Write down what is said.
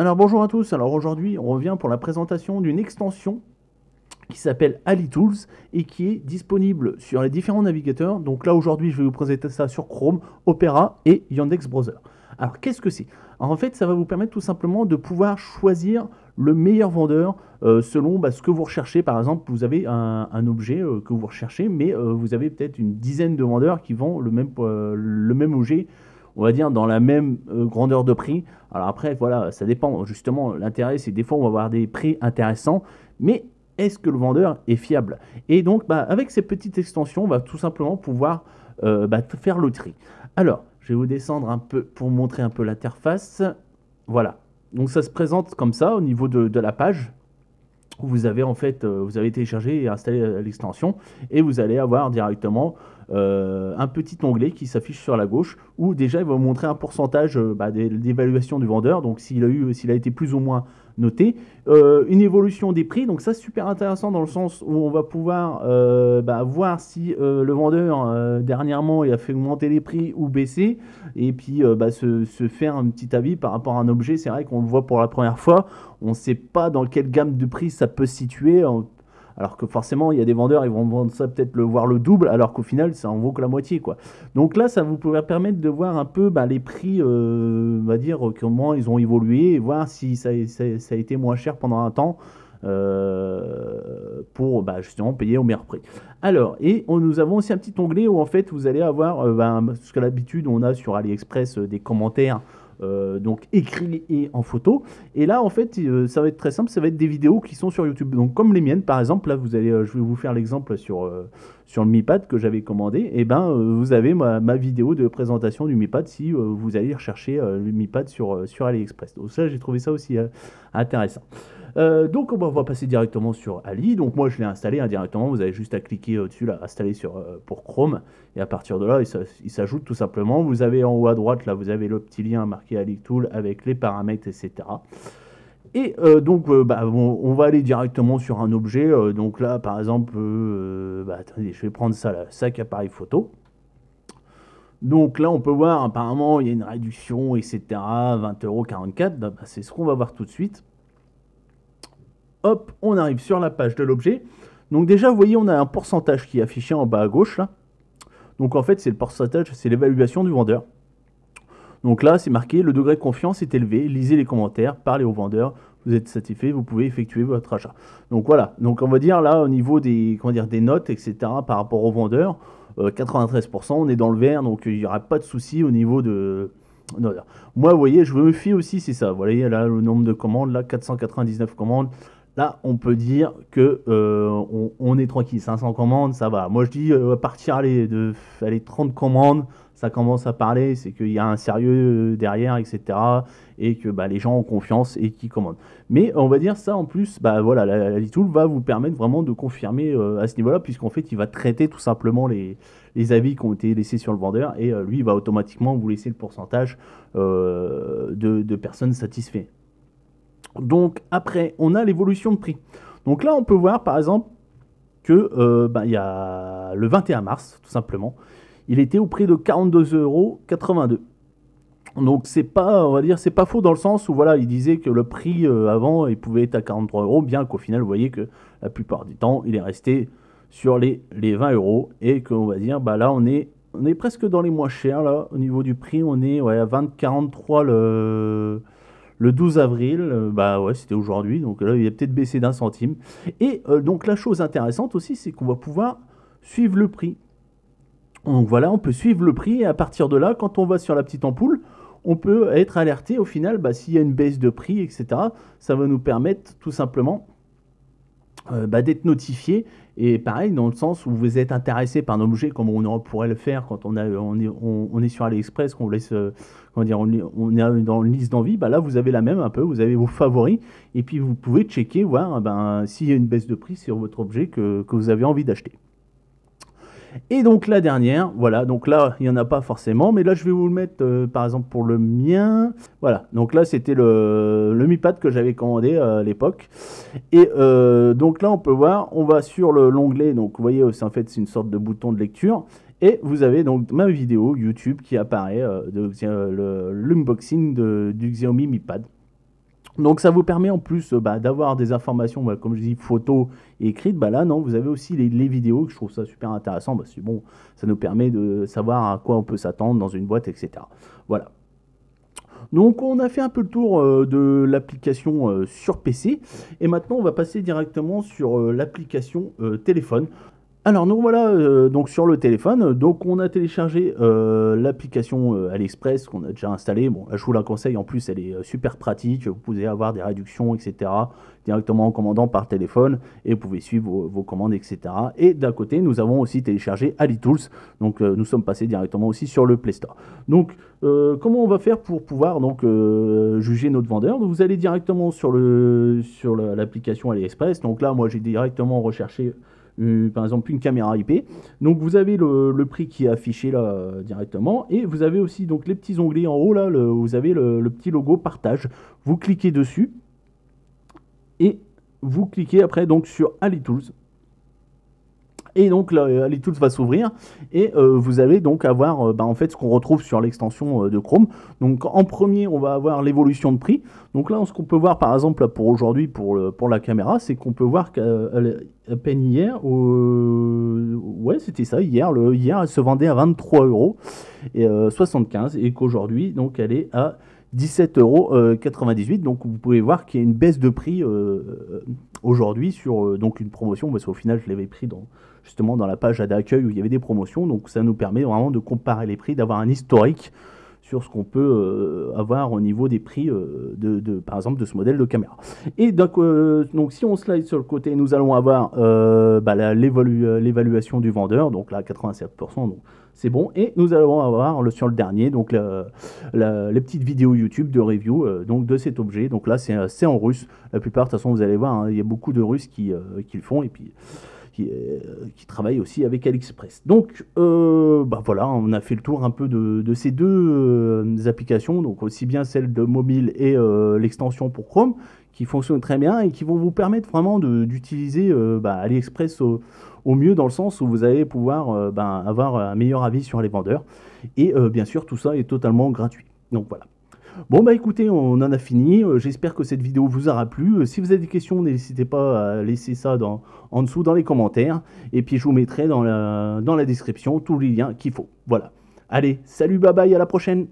Alors bonjour à tous, alors aujourd'hui on revient pour la présentation d'une extension qui s'appelle AliTools et qui est disponible sur les différents navigateurs. Donc là aujourd'hui je vais vous présenter ça sur Chrome, Opera et Yandex Browser. Alors qu'est-ce que c'est? En fait ça va vous permettre tout simplement de pouvoir choisir le meilleur vendeur selon ce que vous recherchez. Par exemple vous avez un objet que vous recherchez, mais vous avez peut-être une dizaine de vendeurs qui vendent le même objet, on va dire dans la même grandeur de prix. Alors après, voilà, ça dépend. Justement, l'intérêt, c'est des fois, on va avoir des prix intéressants, mais est-ce que le vendeur est fiable? Et donc, avec ces petites extensions, on va tout simplement pouvoir faire le tri. Alors, je vais vous descendre un peu pour vous montrer un peu l'interface. Voilà. Donc, ça se présente comme ça au niveau de la page. Vous avez en fait, vous avez téléchargé et installé l'extension et vous allez avoir directement un petit onglet qui s'affiche sur la gauche où déjà il va vous montrer un pourcentage d'évaluation du vendeur, donc s'il a été plus ou moins noté, une évolution des prix, donc ça c'est super intéressant dans le sens où on va pouvoir voir si le vendeur dernièrement il a fait augmenter les prix ou baisser, et puis se faire un petit avis par rapport à un objet. C'est vrai qu'on le voit pour la première fois, on ne sait pas dans quelle gamme de prix ça peut se situer. Alors que forcément, il y a des vendeurs, ils vont vendre ça peut-être voir le double, alors qu'au final, ça en vaut que la moitié, quoi. Donc là, ça vous pourrait permettre de voir un peu les prix, on va dire, comment ils ont évolué, et voir si ça a été moins cher pendant un temps, pour justement payer au meilleur prix. Alors, et nous avons aussi un petit onglet où en fait, vous allez avoir, ce qu'à l'habitude, on a sur AliExpress, des commentaires, donc écrit et en photo. Et là, en fait, ça va être très simple, ça va être des vidéos qui sont sur YouTube. Donc, comme les miennes, par exemple, là, je vais vous faire l'exemple sur le Mi Pad que j'avais commandé. Et vous avez ma vidéo de présentation du Mi Pad si vous allez rechercher le Mi Pad sur AliExpress. Donc, ça, j'ai trouvé ça aussi intéressant. Donc on va passer directement sur Ali. Donc moi je l'ai installé directement, vous avez juste à cliquer dessus là, installer pour Chrome, et à partir de là il s'ajoute tout simplement. Vous avez en haut à droite là, vous avez le petit lien marqué AliTool avec les paramètres, etc. Et on va aller directement sur un objet. Donc là par exemple, attendez, je vais prendre ça là, sac appareil photo. Donc là on peut voir apparemment il y a une réduction, etc. 20,44 €. C'est ce qu'on va voir tout de suite. Hop, on arrive sur la page de l'objet. Donc déjà, vous voyez, on a un pourcentage qui est affiché en bas à gauche, là. Donc en fait, c'est le pourcentage, c'est l'évaluation du vendeur. Donc là, c'est marqué, le degré de confiance est élevé, lisez les commentaires, parlez au vendeur, vous êtes satisfait, vous pouvez effectuer votre achat. Donc voilà, donc on va dire là, au niveau des notes, etc., par rapport au vendeur, 93%, on est dans le vert, donc il n'y aura pas de souci au niveau de... Non, moi, vous voyez, je me fie aussi, c'est ça. Vous voyez, là, le nombre de commandes, là, 499 commandes. Là, on peut dire que on est tranquille. 500 commandes, ça va. Moi, je dis à partir de 30 commandes, ça commence à parler. C'est qu'il y a un sérieux derrière, etc. Et que les gens ont confiance et qui commandent. Mais on va dire ça en plus, voilà, la Litool va vous permettre vraiment de confirmer à ce niveau-là, puisqu'en fait, il va traiter tout simplement les avis qui ont été laissés sur le vendeur, et lui, il va automatiquement vous laisser le pourcentage de personnes satisfaites. Donc après, on a l'évolution de prix. Donc là, on peut voir par exemple que il y a le 21 mars, tout simplement, il était au prix de 42,82 €. Donc c'est pas, on va dire, c'est pas faux dans le sens où voilà, il disait que le prix avant, il pouvait être à 43 €, bien qu'au final, vous voyez que la plupart du temps, il est resté sur les 20 € et qu'on va dire, là, on est presque dans les moins chers là au niveau du prix. On est à 20,43 € le 12 avril, ouais, c'était aujourd'hui, donc là, il a peut-être baissé d'1 centime. Et donc la chose intéressante aussi, c'est qu'on va pouvoir suivre le prix. Donc voilà, on peut suivre le prix, et à partir de là, quand on va sur la petite ampoule, on peut être alerté au final s'il y a une baisse de prix, etc. Ça va nous permettre tout simplement d'être notifié. Et pareil, dans le sens où vous êtes intéressé par un objet, comme on pourrait le faire quand on est sur AliExpress, qu'on laisse, on est dans une liste d'envie, là vous avez la même un peu, vous avez vos favoris, et puis vous pouvez checker, voir s'il y a une baisse de prix sur votre objet que vous avez envie d'acheter. Et donc la dernière, voilà, donc là il n'y en a pas forcément, mais là je vais vous le mettre par exemple pour le mien. Voilà, donc là c'était le Mi Pad que j'avais commandé à l'époque. Et donc là on peut voir, on va sur l'onglet, donc vous voyez, en fait c'est une sorte de bouton de lecture. Et vous avez donc ma vidéo YouTube qui apparaît, l'unboxing du Xiaomi Mi Pad. Donc ça vous permet en plus d'avoir des informations, comme je dis, photos et écrites. Là, non, vous avez aussi les vidéos, que je trouve ça super intéressant. C'est bon, ça nous permet de savoir à quoi on peut s'attendre dans une boîte, etc. Voilà. Donc on a fait un peu le tour de l'application sur PC. Et maintenant, on va passer directement sur l'application téléphone. Alors nous voilà donc sur le téléphone, donc on a téléchargé l'application AliExpress qu'on a déjà installée. Bon, là, je vous la conseille, en plus elle est super pratique, vous pouvez avoir des réductions, etc. directement en commandant par téléphone et vous pouvez suivre vos commandes, etc. Et d'un côté, nous avons aussi téléchargé AliTools, donc nous sommes passés directement aussi sur le Play Store. Donc comment on va faire pour pouvoir donc juger notre vendeur? Donc, vous allez directement sur l'application AliExpress. Donc là, moi j'ai directement recherché par exemple une caméra IP. Donc vous avez le prix qui est affiché là directement, et vous avez aussi donc les petits onglets en haut là, vous avez le petit logo partage. Vous cliquez dessus et vous cliquez après donc sur AliTools. Et donc AliTools va s'ouvrir et vous allez donc avoir en fait ce qu'on retrouve sur l'extension de Chrome. Donc en premier, on va avoir l'évolution de prix. Donc là, ce qu'on peut voir par exemple pour aujourd'hui pour la caméra, c'est qu'on peut voir qu'à peine hier, ouais c'était ça, hier elle se vendait à 23,75 € et qu'aujourd'hui donc elle est à 17,98 €. Donc vous pouvez voir qu'il y a une baisse de prix aujourd'hui sur donc une promotion, parce qu'au final je l'avais pris justement dans la page d'accueil où il y avait des promotions. Donc ça nous permet vraiment de comparer les prix, d'avoir un historique sur ce qu'on peut avoir au niveau des prix par exemple de ce modèle de caméra. Et donc si on slide sur le côté, nous allons avoir l'évaluation du vendeur, donc là 87%, donc c'est bon. Et nous allons avoir sur le dernier donc les petites vidéos YouTube de review donc de cet objet. Donc là c'est en russe la plupart, de toute façon vous allez voir, il y a beaucoup de Russes qui le font, et puis qui travaille aussi avec AliExpress. Donc voilà, on a fait le tour un peu de ces deux applications, donc aussi bien celle de mobile et l'extension pour Chrome, qui fonctionnent très bien et qui vont vous permettre vraiment d'utiliser AliExpress au mieux, dans le sens où vous allez pouvoir avoir un meilleur avis sur les vendeurs. Et bien sûr, tout ça est totalement gratuit. Donc voilà. Bon écoutez, on en a fini. J'espère que cette vidéo vous aura plu. Si vous avez des questions, n'hésitez pas à laisser ça en dessous dans les commentaires. Et puis je vous mettrai dans la description tous les liens qu'il faut. Voilà. Allez, salut, bye bye, à la prochaine.